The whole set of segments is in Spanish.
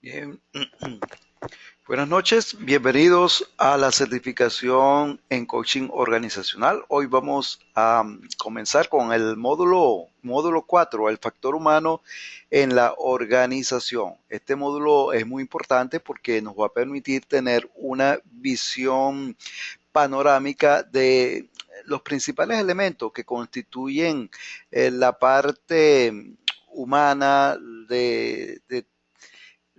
Bien. Buenas noches, bienvenidos a la certificación en coaching organizacional. Hoy vamos a comenzar con el módulo 4, el factor humano en la organización. Este módulo es muy importante porque nos va a permitir tener una visión panorámica de los principales elementos que constituyen la parte humana de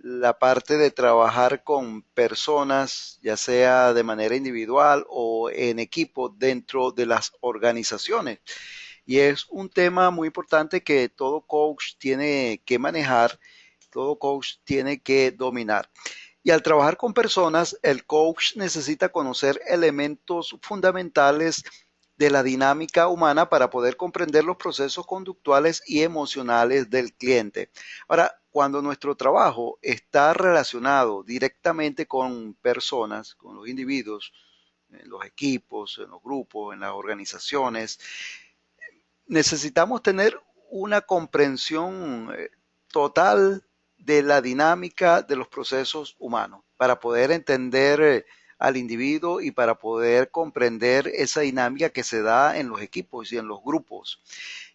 la parte de trabajar con personas, ya sea de manera individual o en equipo dentro de las organizaciones. Y es un tema muy importante que todo coach tiene que manejar, todo coach tiene que dominar. Y al trabajar con personas, el coach necesita conocer elementos fundamentales de la dinámica humana para poder comprender los procesos conductuales y emocionales del cliente. Ahora, cuando nuestro trabajo está relacionado directamente con personas, con los individuos, en los equipos, en los grupos, en las organizaciones, necesitamos tener una comprensión total de la dinámica de los procesos humanos para poder entender al individuo y para poder comprender esa dinámica que se da en los equipos y en los grupos.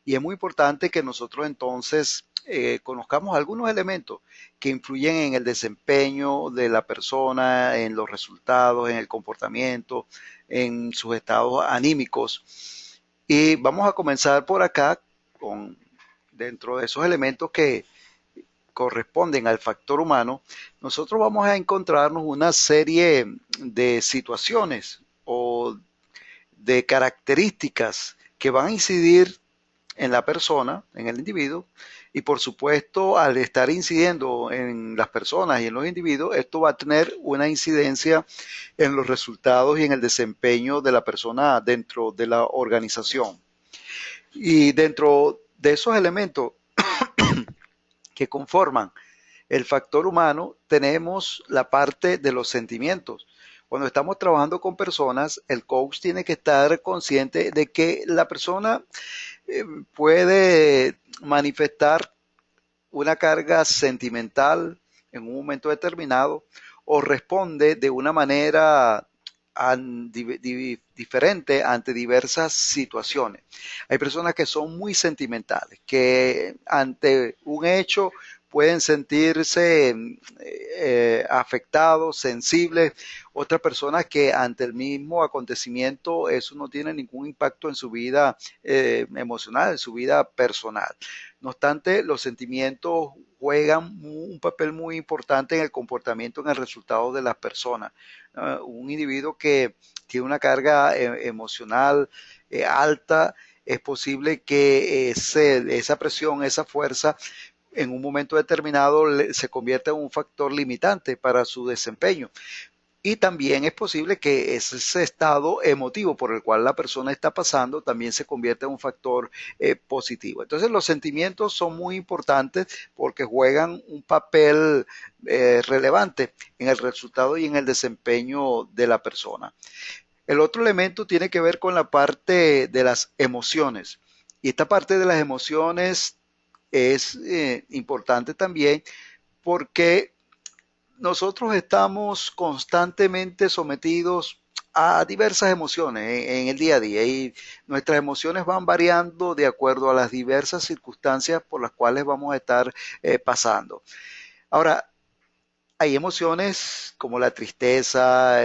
Y es muy importante que nosotros entonces conozcamos algunos elementos que influyen en el desempeño de la persona, en los resultados, en el comportamiento, en sus estados anímicos. Y vamos a comenzar por acá con dentro de esos elementos que corresponden al factor humano, nosotros vamos a encontrarnos una serie de situaciones o de características que van a incidir en la persona, en el individuo, y por supuesto al estar incidiendo en las personas y en los individuos, esto va a tener una incidencia en los resultados y en el desempeño de la persona dentro de la organización. Y dentro de esos elementos que conforman el factor humano, tenemos la parte de los sentimientos. Cuando estamos trabajando con personas, el coach tiene que estar consciente de que la persona puede manifestar una carga sentimental en un momento determinado o responde de una manera diferente ante diversas situaciones. Hay personas que son muy sentimentales, que ante un hecho pueden sentirse afectados, sensibles. Otras personas que ante el mismo acontecimiento eso no tiene ningún impacto en su vida emocional, en su vida personal. No obstante, los sentimientos juegan un papel muy importante en el comportamiento, en el resultado de las personas. Un individuo que tiene una carga emocional alta, es posible que esa presión, esa fuerza, en un momento determinado se convierta en un factor limitante para su desempeño. Y también es posible que ese estado emotivo por el cual la persona está pasando también se convierta en un factor positivo. Entonces los sentimientos son muy importantes porque juegan un papel relevante en el resultado y en el desempeño de la persona. El otro elemento tiene que ver con la parte de las emociones. Y esta parte de las emociones es importante también porque nosotros estamos constantemente sometidos a diversas emociones en el día a día y nuestras emociones van variando de acuerdo a las diversas circunstancias por las cuales vamos a estar pasando. Ahora, hay emociones como la tristeza,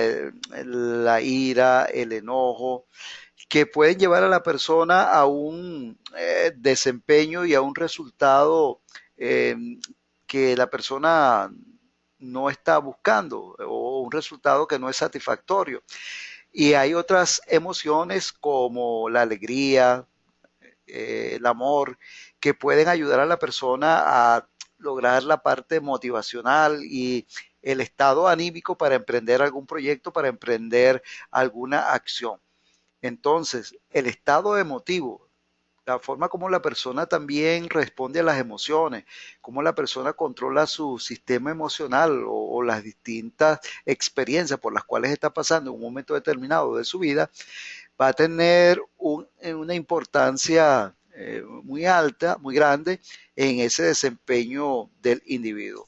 la ira, el enojo, que pueden llevar a la persona a un desempeño y a un resultado eh, que la persona no está buscando o un resultado que no es satisfactorio. Y hay otras emociones como la alegría, el amor, que pueden ayudar a la persona a lograr la parte motivacional y el estado anímico para emprender algún proyecto, para emprender alguna acción. Entonces, el estado emotivo, la forma como la persona también responde a las emociones, cómo la persona controla su sistema emocional o las distintas experiencias por las cuales está pasando en un momento determinado de su vida, va a tener una importancia muy alta, muy grande en ese desempeño del individuo.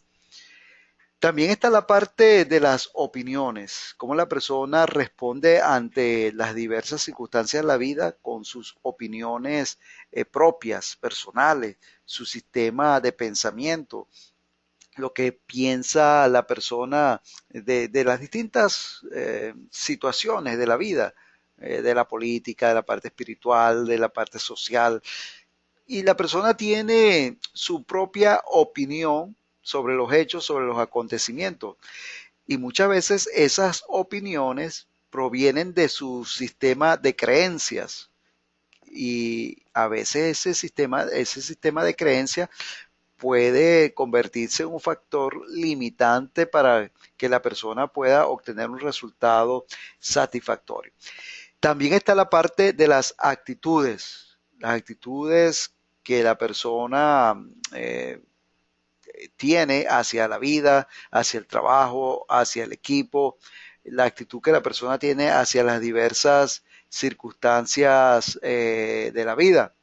También está la parte de las opiniones, cómo la persona responde ante las diversas circunstancias de la vida con sus opiniones propias, personales, su sistema de pensamiento, lo que piensa la persona de las distintas situaciones de la vida, de la política, de la parte espiritual, de la parte social. Y la persona tiene su propia opinión sobre los hechos, sobre los acontecimientos. Y muchas veces esas opiniones provienen de su sistema de creencias. Y a veces ese sistema de creencias puede convertirse en un factor limitante para que la persona pueda obtener un resultado satisfactorio. También está la parte de las actitudes que la persona tiene hacia la vida, hacia el trabajo, hacia el equipo, la actitud que la persona tiene hacia las diversas circunstancias de la vida.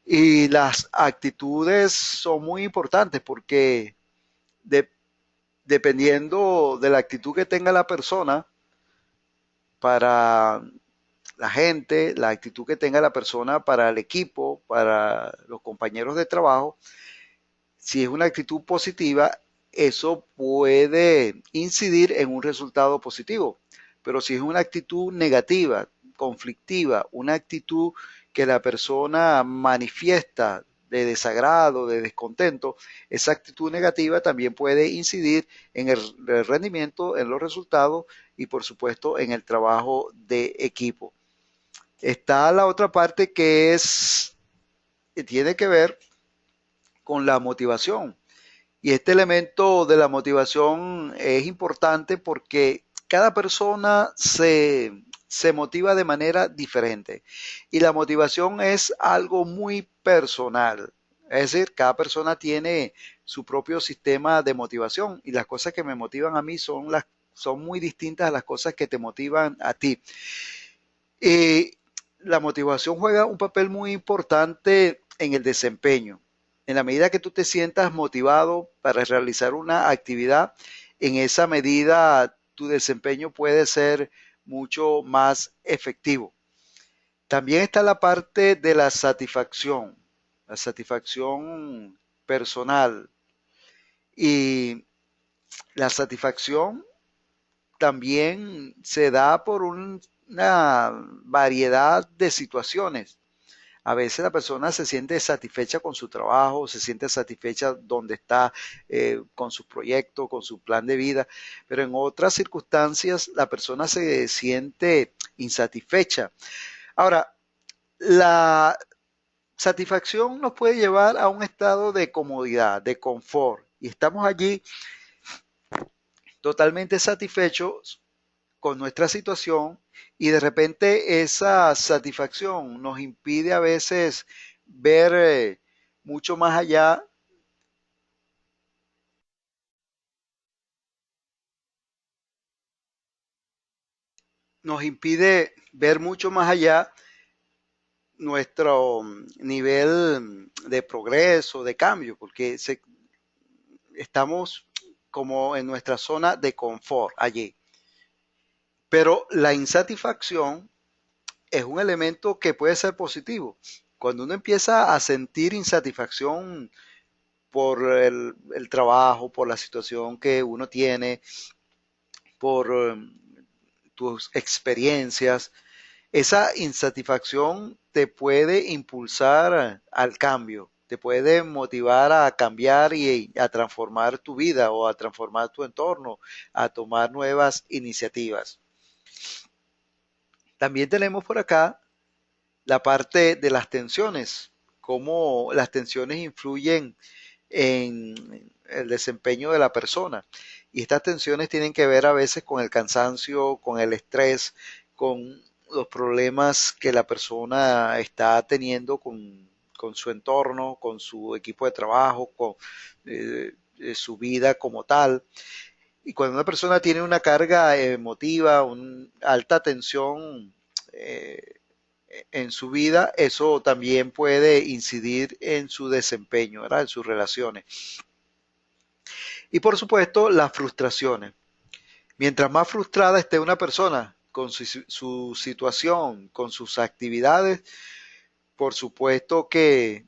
Y las actitudes son muy importantes porque de, dependiendo de la actitud que tenga la persona para la gente, la actitud que tenga la persona para el equipo, para los compañeros de trabajo, si es una actitud positiva, eso puede incidir en un resultado positivo. Pero si es una actitud negativa, conflictiva, una actitud que la persona manifiesta de desagrado, de descontento, esa actitud negativa también puede incidir en el rendimiento, en los resultados y por supuesto en el trabajo de equipo. Está la otra parte que tiene que ver con la motivación. Y este elemento de la motivación es importante porque cada persona se motiva de manera diferente. Y la motivación es algo muy personal. Es decir, cada persona tiene su propio sistema de motivación y las cosas que me motivan a mí son muy distintas a las cosas que te motivan a ti. Y la motivación juega un papel muy importante en el desempeño. En la medida que tú te sientas motivado para realizar una actividad, en esa medida tu desempeño puede ser mucho más efectivo. También está la parte de la satisfacción personal. Y la satisfacción también se da por una variedad de situaciones. A veces la persona se siente satisfecha con su trabajo, se siente satisfecha donde está, con su proyecto, con su plan de vida, pero en otras circunstancias la persona se siente insatisfecha. Ahora, la satisfacción nos puede llevar a un estado de comodidad, de confort, y estamos allí totalmente satisfechos con nuestra situación y de repente esa satisfacción nos impide a veces ver mucho más allá, nos impide ver mucho más allá nuestro nivel de progreso, de cambio, porque estamos como en nuestra zona de confort allí. Pero la insatisfacción es un elemento que puede ser positivo. Cuando uno empieza a sentir insatisfacción por el trabajo, por la situación que uno tiene, por tus experiencias, esa insatisfacción te puede impulsar al cambio, te puede motivar a cambiar y a transformar tu vida o a transformar tu entorno, a tomar nuevas iniciativas. También tenemos por acá la parte de las tensiones, cómo las tensiones influyen en el desempeño de la persona. Y estas tensiones tienen que ver a veces con el cansancio, con el estrés, con los problemas que la persona está teniendo con su entorno, con su equipo de trabajo, con su vida como tal. Y cuando una persona tiene una carga emotiva, una alta tensión en su vida, eso también puede incidir en su desempeño, ¿verdad? En sus relaciones. Y por supuesto, las frustraciones. Mientras más frustrada esté una persona con su situación, con sus actividades, por supuesto que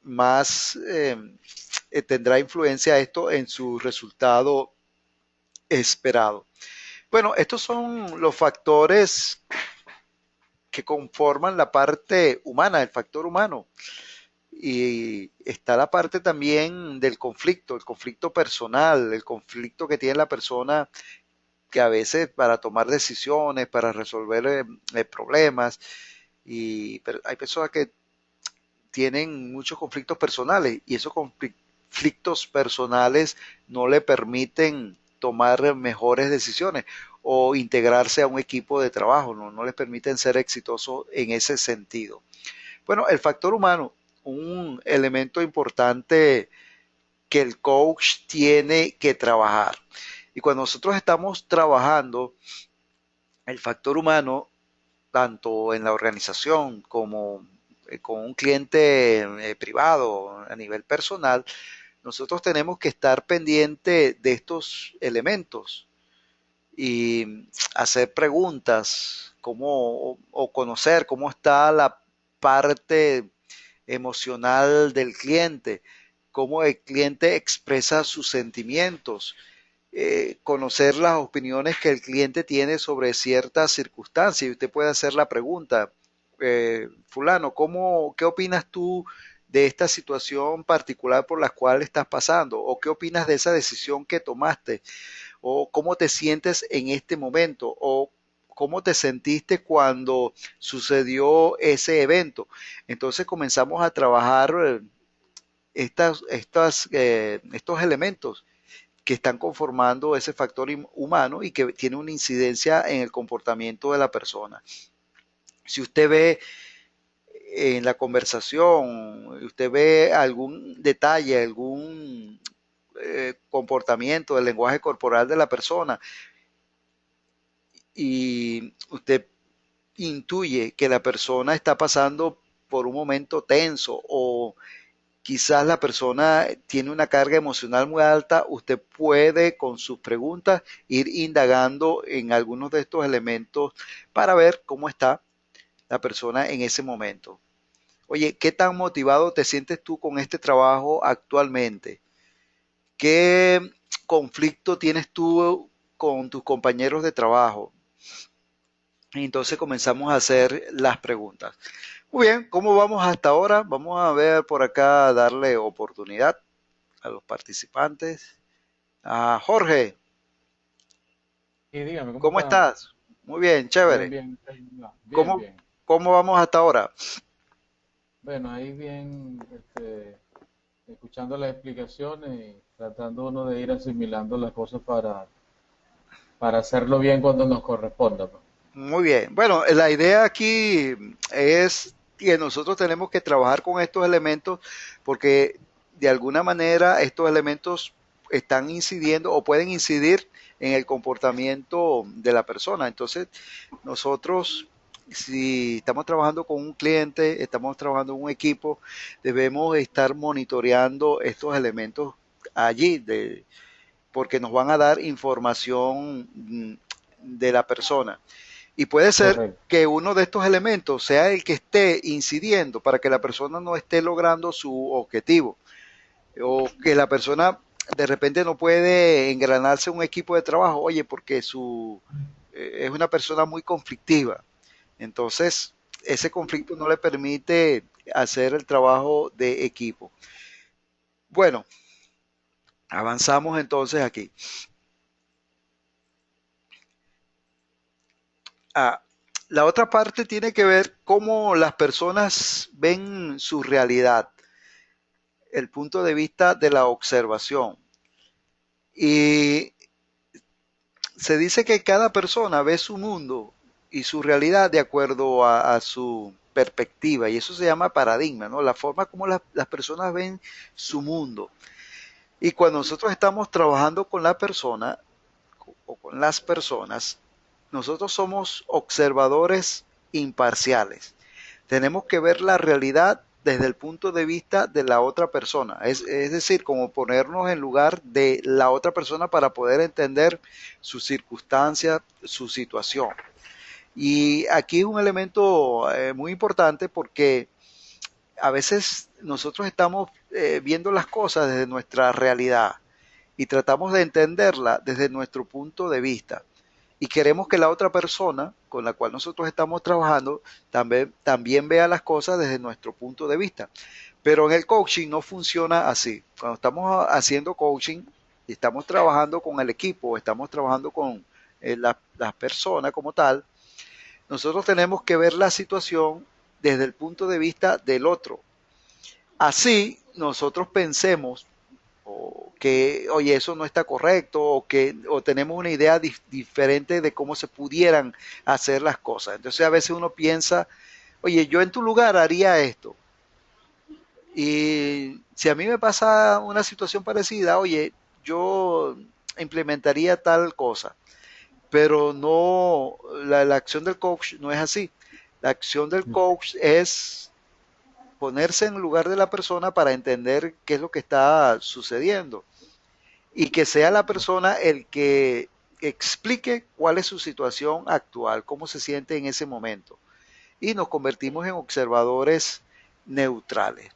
más tendrá influencia esto en su resultado esperado. Bueno, estos son los factores que conforman la parte humana, el factor humano. Y está la parte también del conflicto, el conflicto personal, el conflicto que tiene la persona que a veces para tomar decisiones, para resolver problemas, pero hay personas que tienen muchos conflictos personales y esos conflictos personales no le permiten tomar mejores decisiones o integrarse a un equipo de trabajo, no les permiten ser exitosos en ese sentido. Bueno, el factor humano, un elemento importante que el coach tiene que trabajar. Y cuando nosotros estamos trabajando el factor humano, tanto en la organización como con un cliente privado a nivel personal, nosotros tenemos que estar pendiente de estos elementos y hacer preguntas, o conocer cómo está la parte emocional del cliente, cómo el cliente expresa sus sentimientos, conocer las opiniones que el cliente tiene sobre ciertas circunstancias. Y usted puede hacer la pregunta, fulano, ¿qué opinas tú de esta situación particular por la cual estás pasando? ¿O qué opinas de esa decisión que tomaste? ¿O cómo te sientes en este momento? ¿O cómo te sentiste cuando sucedió ese evento? Entonces comenzamos a trabajar estos elementos que están conformando ese factor humano y que tiene una incidencia en el comportamiento de la persona. Si usted ve en la conversación, usted ve algún detalle, algún comportamiento del lenguaje corporal de la persona y usted intuye que la persona está pasando por un momento tenso o quizás la persona tiene una carga emocional muy alta, usted puede con sus preguntas ir indagando en algunos de estos elementos para ver cómo está la persona en ese momento. Oye, ¿qué tan motivado te sientes tú con este trabajo actualmente? ¿Qué conflicto tienes tú con tus compañeros de trabajo? Y entonces comenzamos a hacer las preguntas. Muy bien, ¿cómo vamos hasta ahora? Vamos a ver por acá, darle oportunidad a los participantes. Jorge, Y dígame, ¿cómo ¿cómo está? estás? Muy bien, Bien, chévere. bien, bien, ¿Cómo, bien. cómo vamos hasta ahora? Bueno, ahí bien, escuchando las explicaciones y tratando uno de ir asimilando las cosas para hacerlo bien cuando nos corresponda, pues. Muy bien. Bueno, la idea aquí es que nosotros tenemos que trabajar con estos elementos porque de alguna manera estos elementos están incidiendo o pueden incidir en el comportamiento de la persona. Entonces, nosotros, si estamos trabajando con un cliente, estamos trabajando en un equipo, debemos estar monitoreando estos elementos allí, porque nos van a dar información de la persona. Y puede ser Correcto. que uno de estos elementos sea el que esté incidiendo para que la persona no esté logrando su objetivo o que la persona de repente no puede engranarse en un equipo de trabajo, oye, porque es una persona muy conflictiva. Entonces, ese conflicto no le permite hacer el trabajo de equipo. Bueno, avanzamos entonces aquí. Ah, la otra parte tiene que ver cómo las personas ven su realidad, el punto de vista de la observación. Y se dice que cada persona ve su mundo y su realidad de acuerdo a su perspectiva, y eso se llama paradigma, ¿no? La forma como las personas ven su mundo. Y cuando nosotros estamos trabajando con la persona o con las personas, nosotros somos observadores imparciales. Tenemos que ver la realidad desde el punto de vista de la otra persona. Es decir, como ponernos en lugar de la otra persona para poder entender su circunstancia, su situación. Y aquí es un elemento muy importante porque a veces nosotros estamos viendo las cosas desde nuestra realidad y tratamos de entenderla desde nuestro punto de vista. Y queremos que la otra persona con la cual nosotros estamos trabajando también vea las cosas desde nuestro punto de vista. Pero en el coaching no funciona así. Cuando estamos haciendo coaching y estamos trabajando con el equipo, estamos trabajando con las personas como tal, nosotros tenemos que ver la situación desde el punto de vista del otro. Así nosotros pensemos o que, oye, eso no está correcto, o tenemos una idea diferente de cómo se pudieran hacer las cosas. Entonces a veces uno piensa, oye, yo en tu lugar haría esto. Y si a mí me pasa una situación parecida, oye, yo implementaría tal cosa, pero no, la acción del coach no es así. La acción del coach es ponerse en el lugar de la persona para entender qué es lo que está sucediendo y que sea la persona el que explique cuál es su situación actual, cómo se siente en ese momento. Y nos convertimos en observadores neutrales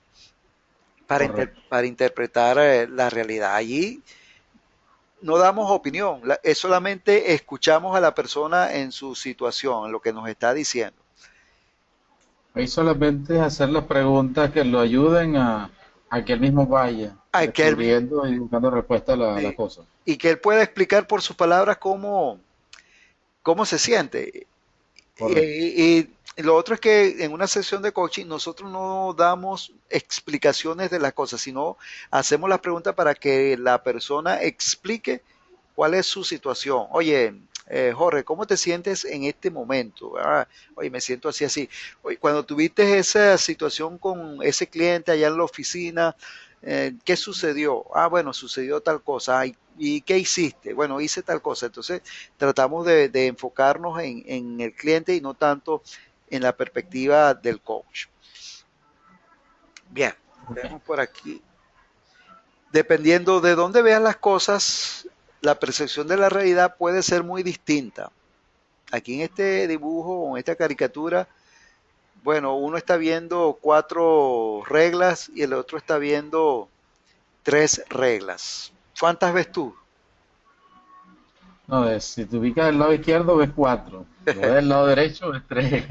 Correcto. para interpretar la realidad. Allí no damos opinión, es solamente escuchamos a la persona en su situación, en lo que nos está diciendo. Ahí solamente es hacer las preguntas que lo ayuden a que él mismo vaya Ay, que él, descubriendo y buscando respuesta a la sí, cosa. y que él pueda explicar por sus palabras cómo se siente. Correcto. Y lo otro es que en una sesión de coaching nosotros no damos explicaciones de las cosas, sino hacemos las preguntas para que la persona explique cuál es su situación. Oye, Jorge, ¿cómo te sientes en este momento? Ah, oye, me siento así, así. Oye, cuando tuviste esa situación con ese cliente allá en la oficina, ¿qué sucedió? Ah, bueno, sucedió tal cosa. Ah, ¿y qué hiciste? Bueno, hice tal cosa. Entonces, tratamos de enfocarnos en el cliente y no tanto en la perspectiva del coach. Bien, Ok. vemos por aquí. Dependiendo de dónde veas las cosas, la percepción de la realidad puede ser muy distinta. Aquí en este dibujo, en esta caricatura, bueno, uno está viendo 4 reglas y el otro está viendo 3 reglas. ¿Cuántas ves tú? No, si te ubicas del lado izquierdo ves cuatro, lo ves del lado derecho ves tres.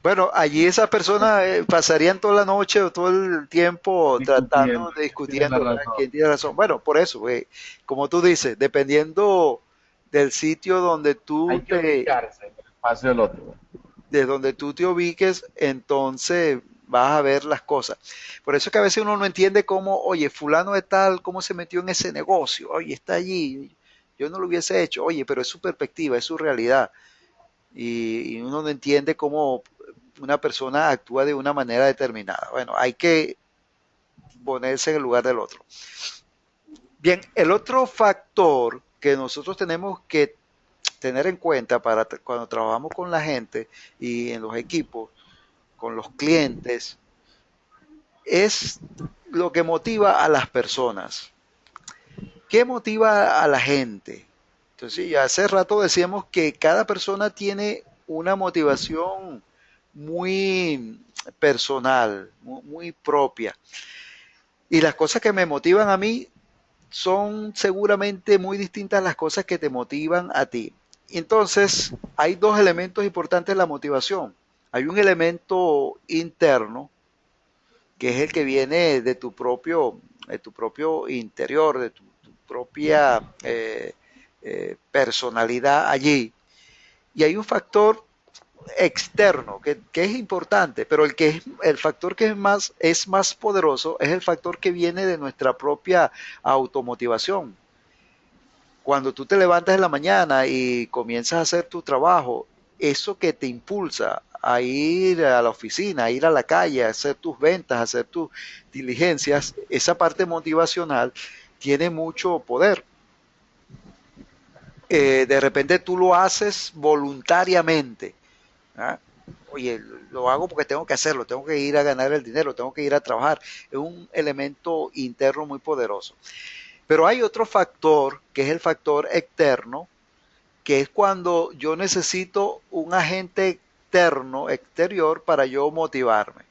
Bueno, allí esas personas pasarían toda la noche o todo el tiempo tratando Discutiendo, de quién tiene la discutiendo, ¿verdad? razón. ¿Quién tiene razón? Bueno, por eso, como tú dices, dependiendo del sitio Hay que ubicarse en el espacio del otro. de donde tú te ubiques, entonces vas a ver las cosas. Por eso es que a veces uno no entiende cómo, oye, fulano de tal, cómo se metió en ese negocio, oye, está allí, yo no lo hubiese hecho, oye, pero es su perspectiva, es su realidad. Y uno no entiende cómo una persona actúa de una manera determinada. Bueno, hay que ponerse en el lugar del otro. Bien, el otro factor que nosotros tenemos que tener en cuenta para cuando trabajamos con la gente y en los equipos, con los clientes, es lo que motiva a las personas. ¿Qué motiva a la gente? Entonces, ya hace rato decíamos que cada persona tiene una motivación muy personal, muy propia. Y las cosas que me motivan a mí son seguramente muy distintas a las cosas que te motivan a ti. Entonces, hay 2 elementos importantes en la motivación. Hay un elemento interno, que es el que viene de tu propio interior, de tu propia personalidad allí. Y hay un factor externo que es importante, pero el factor que es más poderoso es el factor que viene de nuestra propia automotivación. Cuando tú te levantas en la mañana y comienzas a hacer tu trabajo, eso que te impulsa a ir a la oficina, a ir a la calle, a hacer tus ventas, a hacer tus diligencias, esa parte motivacional tiene mucho poder. De repente tú lo haces voluntariamente, ¿ah? Oye, lo hago porque tengo que hacerlo, tengo que ir a ganar el dinero, tengo que ir a trabajar. Es un elemento interno muy poderoso. Pero hay otro factor, que es el factor externo, que es cuando yo necesito un agente externo, exterior, para yo motivarme.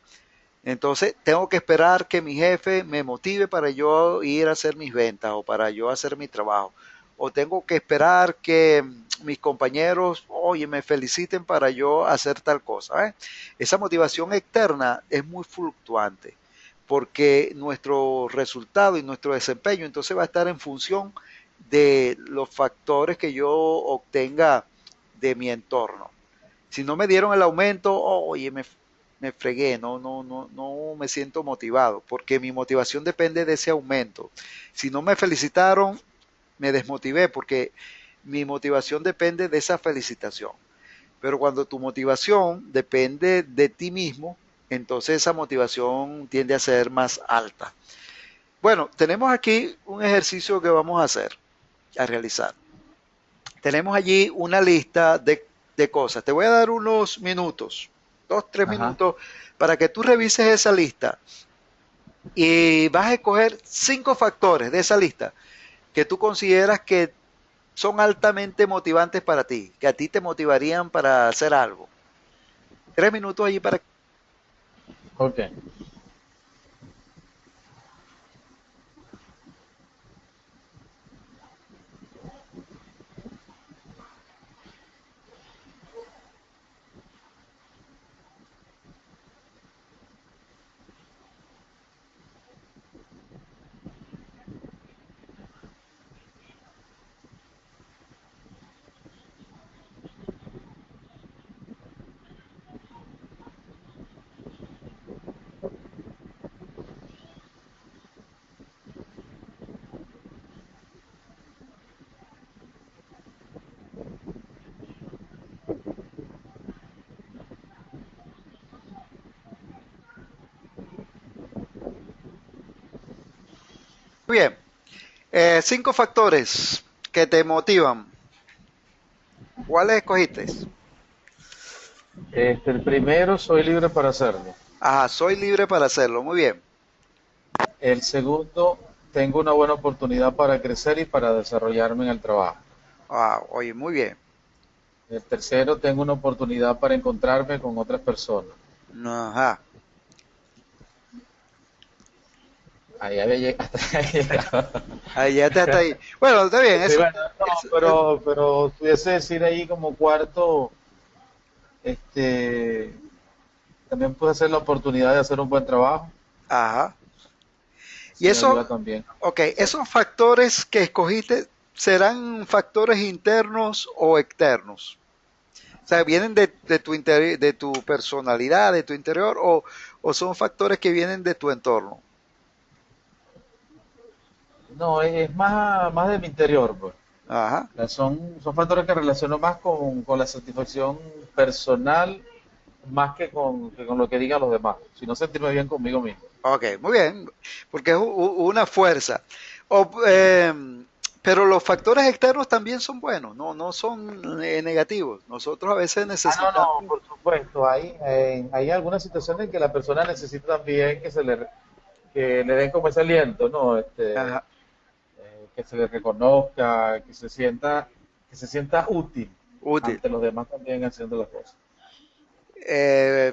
Entonces, tengo que esperar que mi jefe me motive para yo ir a hacer mis ventas o para yo hacer mi trabajo. O tengo que esperar que mis compañeros, oye, me feliciten para yo hacer tal cosa. ¿Eh? Esa motivación externa es muy fluctuante porque nuestro resultado y nuestro desempeño entonces va a estar en función de los factores que yo obtenga de mi entorno. Si no me dieron el aumento, oye, me fregué, no me siento motivado, porque mi motivación depende de ese aumento. Si no me felicitaron, me desmotivé, porque mi motivación depende de esa felicitación. Pero cuando tu motivación depende de ti mismo, entonces esa motivación tiende a ser más alta. Bueno, tenemos aquí un ejercicio que vamos a hacer, a realizar. Tenemos allí una lista de cosas. Te voy a dar unos minutos, 2, 3 minutos, para que tú revises esa lista y vas a escoger 5 factores de esa lista que tú consideras que son altamente motivantes para ti, que a ti te motivarían para hacer algo. 3 minutos allí para... Ok. Bien, 5 factores que te motivan. ¿Cuáles escogiste? El primero, soy libre para hacerlo. Ajá, soy libre para hacerlo. Muy bien. El segundo, tengo una buena oportunidad para crecer y para desarrollarme en el trabajo. Ah, oye, muy bien. El tercero, tengo una oportunidad para encontrarme con otras personas. Ajá. Ahí había hasta ahí llegado. Ahí ya te hasta ahí. Bueno, está bien. Sí, Eso, bueno, no, pero pudiese decir ahí como cuarto, este, también puede ser la oportunidad de hacer un buen trabajo. ajá. Y Eso me eso, ayuda también ok, a hacer. esos factores que escogiste serán factores internos o externos. O sea, vienen de tu de tu personalidad, de tu interior, o son factores que vienen de tu entorno. No, es más de mi interior, pues. Ajá. O sea, son factores que relaciono más con la satisfacción personal, más que con lo que digan los demás, sino sentirme bien conmigo mismo. Ok, muy bien, porque es una fuerza. O, pero los factores externos también son buenos, no son negativos. Nosotros a veces Ah, no, necesitamos. no, por supuesto. Hay algunas situaciones en que la persona necesita también que le den como ese aliento, ¿no? Ajá, Que se le reconozca, que se sienta útil útil. ante los demás también haciendo las cosas.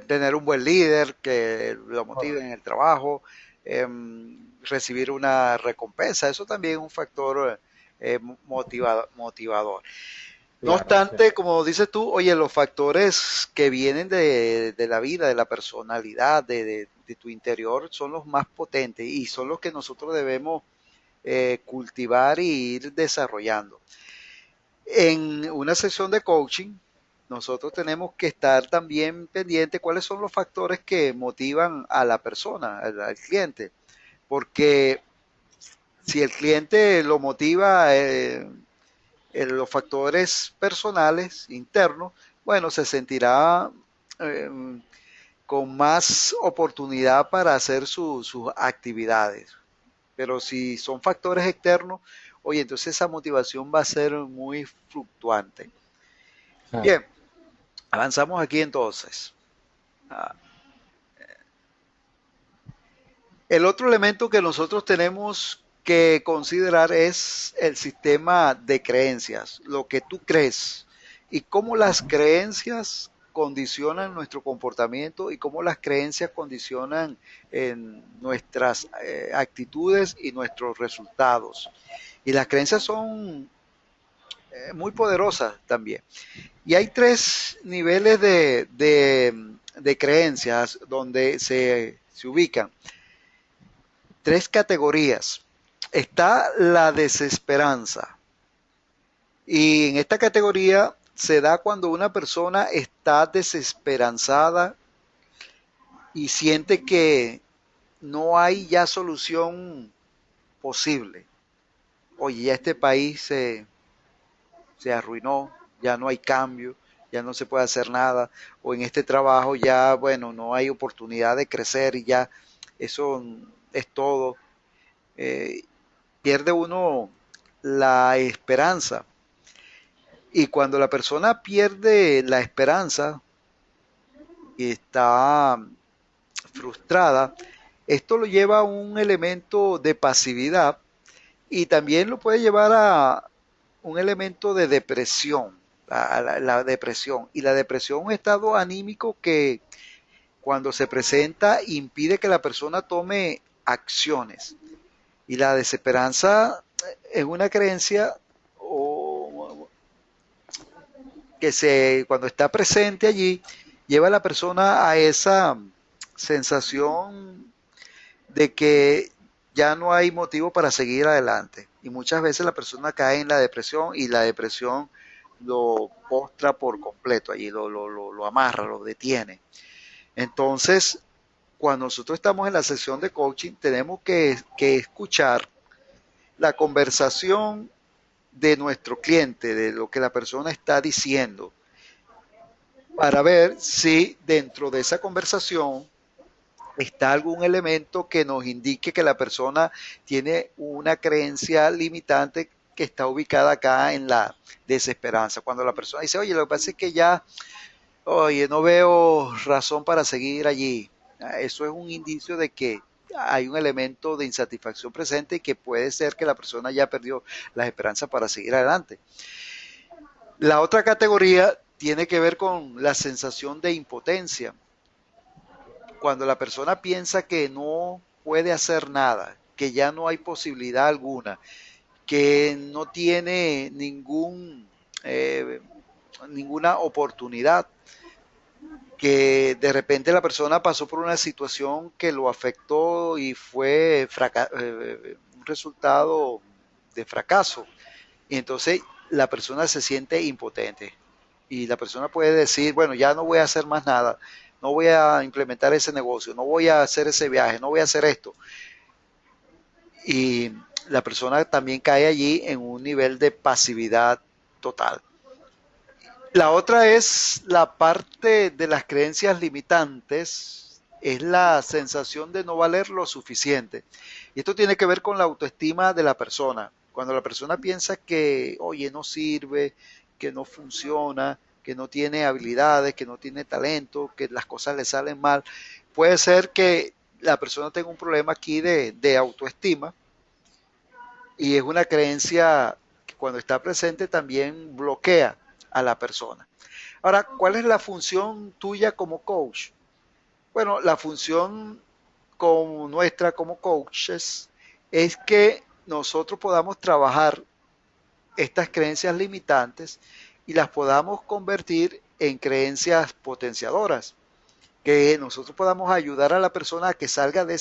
Tener un buen líder que lo motive en Correcto. el trabajo, recibir una recompensa, eso también es un factor motivador. No Claro, sí. obstante, como dices tú, oye, los factores que vienen de la vida, de la personalidad, de tu interior, son los más potentes y son los que nosotros debemos cultivar y ir desarrollando. En una sesión de coaching, nosotros tenemos que estar también pendientes cuáles son los factores que motivan a la persona, al cliente, porque si el cliente lo motiva en los factores personales, internos, bueno, se sentirá eh, con más oportunidad para hacer sus actividades. Pero si son factores externos, oye, entonces esa motivación va a ser muy fluctuante. Claro. Bien, Avanzamos aquí entonces. Ah, el otro elemento que nosotros tenemos que considerar es el sistema de creencias, lo que tú crees y cómo las Ujú. creencias condicionan nuestro comportamiento y cómo las creencias condicionan en nuestras actitudes y nuestros resultados. Y las creencias son muy poderosas también. Y hay tres niveles de creencias donde se ubican, tres categorías. Está la desesperanza. Y en esta categoría se da cuando una persona está desesperanzada y siente que no hay ya solución posible. Oye, ya este país se arruinó, ya no hay cambio, ya no se puede hacer nada, o en este trabajo ya, bueno, no hay oportunidad de crecer y ya eso es todo. Eh, pierde uno la esperanza. Y cuando la persona pierde la esperanza y está frustrada, esto lo lleva a un elemento de pasividad y también lo puede llevar a un elemento de depresión, a la depresión. Y la depresión es un estado anímico que cuando se presenta impide que la persona tome acciones. Y la desesperanza es una creencia o que cuando está presente allí, lleva a la persona a esa sensación de que ya no hay motivo para seguir adelante. Y muchas veces la persona cae en la depresión y la depresión lo postra por completo, allí lo amarra, lo detiene. Entonces, cuando nosotros estamos en la sesión de coaching, tenemos que escuchar la conversación de nuestro cliente, de lo que la persona está diciendo, para ver si dentro de esa conversación está algún elemento que nos indique que la persona tiene una creencia limitante que está ubicada acá en la desesperanza. Cuando la persona dice, oye, lo que pasa es que ya, oye, no veo razón para seguir allí. Eso es un indicio de que hay un elemento de insatisfacción presente y que puede ser que la persona ya perdió las esperanzas para seguir adelante. La otra categoría tiene que ver con la sensación de impotencia. Cuando la persona piensa que no puede hacer nada, que ya no hay posibilidad alguna, que no tiene eh, ninguna oportunidad, que de repente la persona pasó por una situación que lo afectó y fue un resultado de fracaso. Y entonces la persona se siente impotente y la persona puede decir, bueno, ya no voy a hacer más nada, no voy a implementar ese negocio, no voy a hacer ese viaje, no voy a hacer esto. Y la persona también cae allí en un nivel de pasividad total. La otra es la parte de las creencias limitantes, es la sensación de no valer lo suficiente. Y esto tiene que ver con la autoestima de la persona. Cuando la persona piensa que, oye, no sirve, que no funciona, que no tiene habilidades, que no tiene talento, que las cosas le salen mal, puede ser que la persona tenga un problema aquí de autoestima y es una creencia que cuando está presente también bloquea a la persona. Ahora, ¿cuál es la función tuya como coach? Bueno, la función como nuestra como coaches es que nosotros podamos trabajar estas creencias limitantes y las podamos convertir en creencias potenciadoras, que nosotros podamos ayudar a la persona a que salga de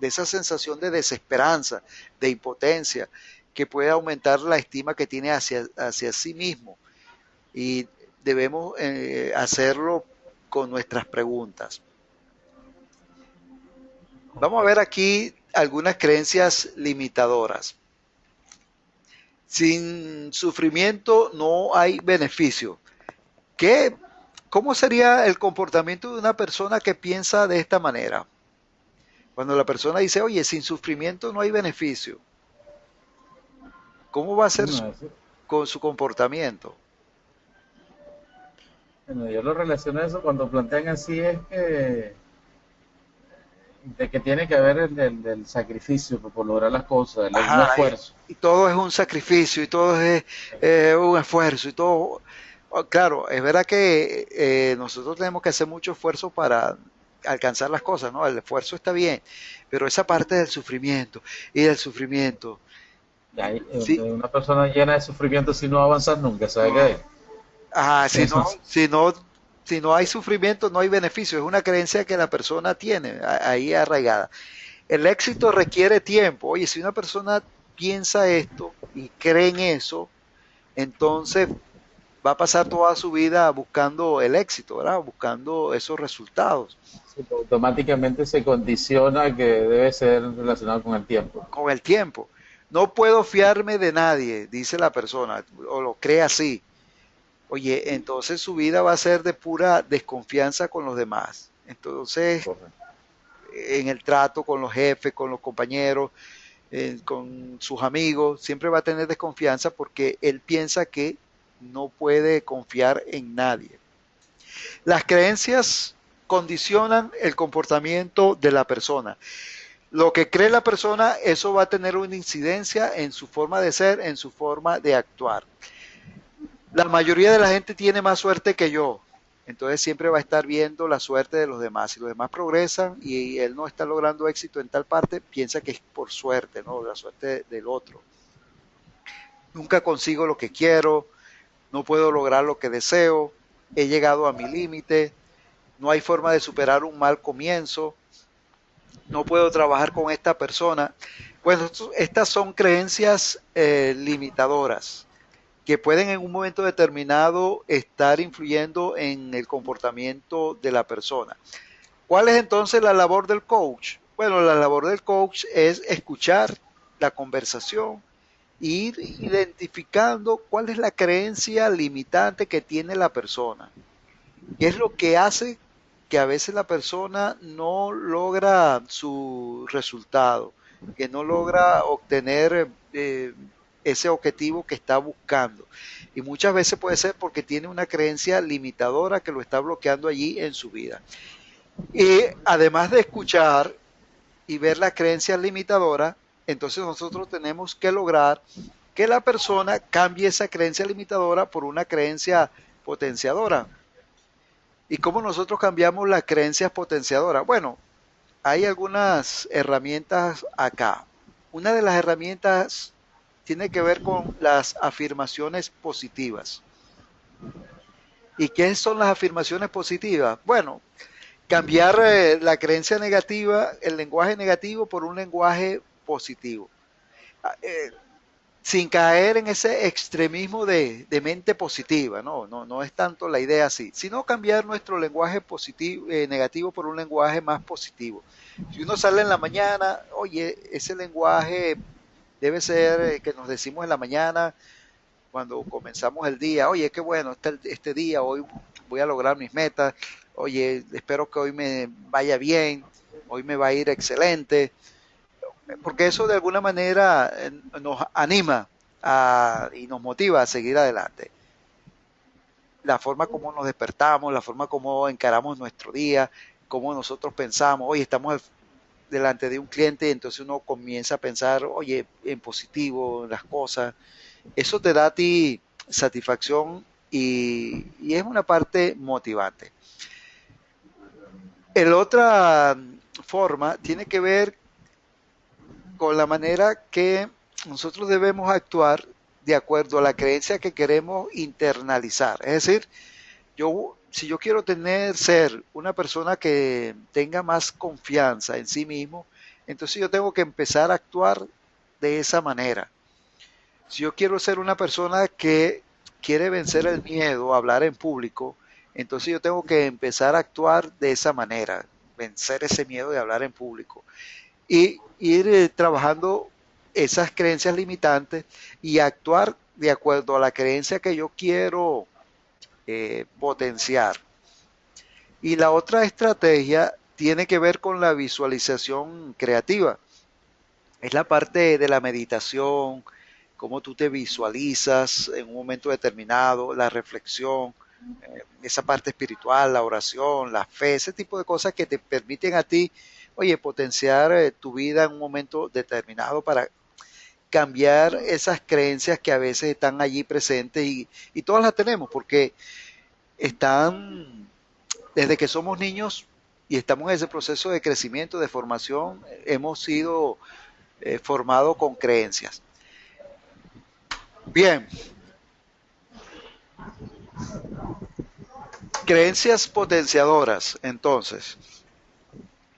esa sensación de desesperanza, de impotencia, que puede aumentar la estima que tiene hacia sí mismo y debemos hacerlo con nuestras preguntas. Vamos a ver Ok. aquí algunas creencias limitadoras. Sin sufrimiento no hay beneficio. ¿Qué, ¿Cómo sería el comportamiento de una persona que piensa de esta manera? Cuando la persona dice, oye, sin sufrimiento no hay beneficio, ¿cómo va a ser No, ese, con su comportamiento? Bueno, yo lo relaciono a eso cuando plantean así es que de que tiene que haber el sacrificio por lograr las cosas, un Ajá, esfuerzo. y todo es un sacrificio y todo es un esfuerzo y todo. Oh, claro, es verdad que nosotros tenemos que hacer mucho esfuerzo para alcanzar las cosas, ¿no? El esfuerzo está bien, pero esa parte del sufrimiento y del sufrimiento, Y hay, sí, una persona llena de sufrimiento si no va a avanzar nunca, ¿sabe no, qué? ajá, Eso, si no hay sufrimiento, no hay beneficio. Es una creencia que la persona tiene ahí arraigada. El éxito requiere tiempo. Oye, si una persona piensa esto y cree en eso, entonces va a pasar toda su vida buscando el éxito, ¿verdad? Buscando esos resultados sí, automáticamente se condiciona que debe ser relacionado con el tiempo. con el tiempo. No puedo fiarme de nadie, dice la persona, o lo cree así. Oye, entonces su vida va a ser de pura desconfianza con los demás. Entonces, Correcto. en el trato con los jefes, con los compañeros, con sus amigos, siempre va a tener desconfianza porque él piensa que no puede confiar en nadie. Las creencias condicionan el comportamiento de la persona. Lo que cree la persona, eso va a tener una incidencia en su forma de ser, en su forma de actuar. La mayoría de la gente tiene más suerte que yo, entonces siempre va a estar viendo la suerte de los demás. Si los demás progresan y él no está logrando éxito en tal parte, piensa que es por suerte, ¿no? La suerte del otro. Nunca consigo lo que quiero, no puedo lograr lo que deseo, he llegado a mi límite, no hay forma de superar un mal comienzo, no puedo trabajar con esta persona. Bueno, estas son creencias limitadoras que pueden en un momento determinado estar influyendo en el comportamiento de la persona. ¿Cuál es entonces la labor del coach? Bueno, la labor del coach es escuchar la conversación, ir identificando cuál es la creencia limitante que tiene la persona. ¿Qué es lo que hace que a veces la persona no logra su resultado, que no logra obtener ese objetivo que está buscando? Y muchas veces puede ser porque tiene una creencia limitadora que lo está bloqueando allí en su vida. Y además de escuchar y ver las creencias limitadoras, entonces nosotros tenemos que lograr que la persona cambie esa creencia limitadora por una creencia potenciadora. ¿Y cómo nosotros cambiamos las creencias potenciadoras? Bueno, hay algunas herramientas acá. Una de las herramientas tiene que ver con las afirmaciones positivas. ¿Y qué son las afirmaciones positivas? Bueno, cambiar la creencia negativa, el lenguaje negativo por un lenguaje positivo. Eh, Sin caer en ese extremismo de mente positiva, no es tanto la idea así, sino cambiar nuestro lenguaje positivo, negativo por un lenguaje más positivo. Si uno sale en la mañana, oye, ese lenguaje debe ser que nos decimos en la mañana cuando comenzamos el día, oye, qué bueno, este día, hoy voy a lograr mis metas, oye, espero que hoy me vaya bien, hoy me va a ir excelente, porque eso de alguna manera nos anima y nos motiva a seguir adelante. La forma como nos despertamos, la forma como encaramos nuestro día, cómo nosotros pensamos, oye, estamos delante de un cliente y entonces uno comienza a pensar, oye, en positivo, en las cosas. Eso te da a ti satisfacción y es una parte motivante. La otra forma tiene que ver con la manera que nosotros debemos actuar de acuerdo a la creencia que queremos internalizar. Es decir, si yo quiero ser una persona que tenga más confianza en sí mismo, entonces yo tengo que empezar a actuar de esa manera. Si yo quiero ser una persona que quiere vencer el miedo a hablar en público, entonces yo tengo que empezar a actuar de esa manera, vencer ese miedo de hablar en público y ir trabajando esas creencias limitantes y actuar de acuerdo a la creencia que yo quiero potenciar. Y la otra estrategia tiene que ver con la visualización creativa. Es la parte de la meditación, cómo tú te visualizas en un momento determinado, la reflexión. esa parte espiritual, la oración, la fe, ese tipo de cosas que te permiten a ti, oye, potenciar tu vida en un momento determinado para cambiar esas creencias que a veces están allí presentes y todas las tenemos porque están desde que somos niños y estamos en ese proceso de crecimiento, de formación, hemos sido formados con creencias. Bien, creencias potenciadoras. Entonces,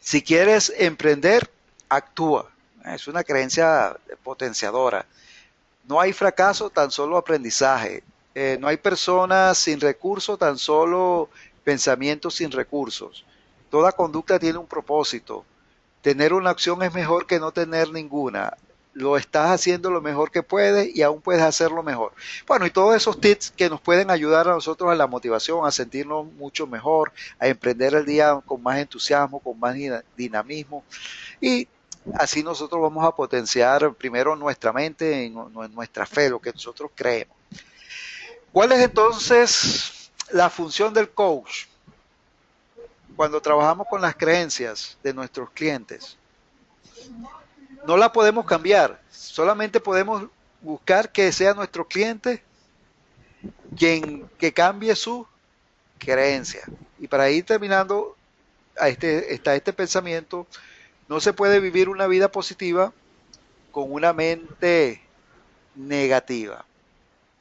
si quieres emprender, actúa. Es una creencia potenciadora. No hay fracaso, tan solo aprendizaje. No hay personas sin recursos, tan solo pensamientos sin recursos. Toda conducta tiene un propósito. Tener una acción es mejor que no tener ninguna. Lo estás haciendo lo mejor que puedes y aún puedes hacerlo mejor. Bueno, y todos esos tips que nos pueden ayudar a nosotros a la motivación, a sentirnos mucho mejor, a emprender el día con más entusiasmo, con más dinamismo. Y así nosotros vamos a potenciar primero nuestra mente, nuestra fe, lo que nosotros creemos. ¿Cuál es entonces la función del coach cuando trabajamos con las creencias de nuestros clientes? No la podemos cambiar, solamente podemos buscar que sea nuestro cliente quien que cambie su creencia. Y para ir terminando, está este pensamiento, no se puede vivir una vida positiva con una mente negativa.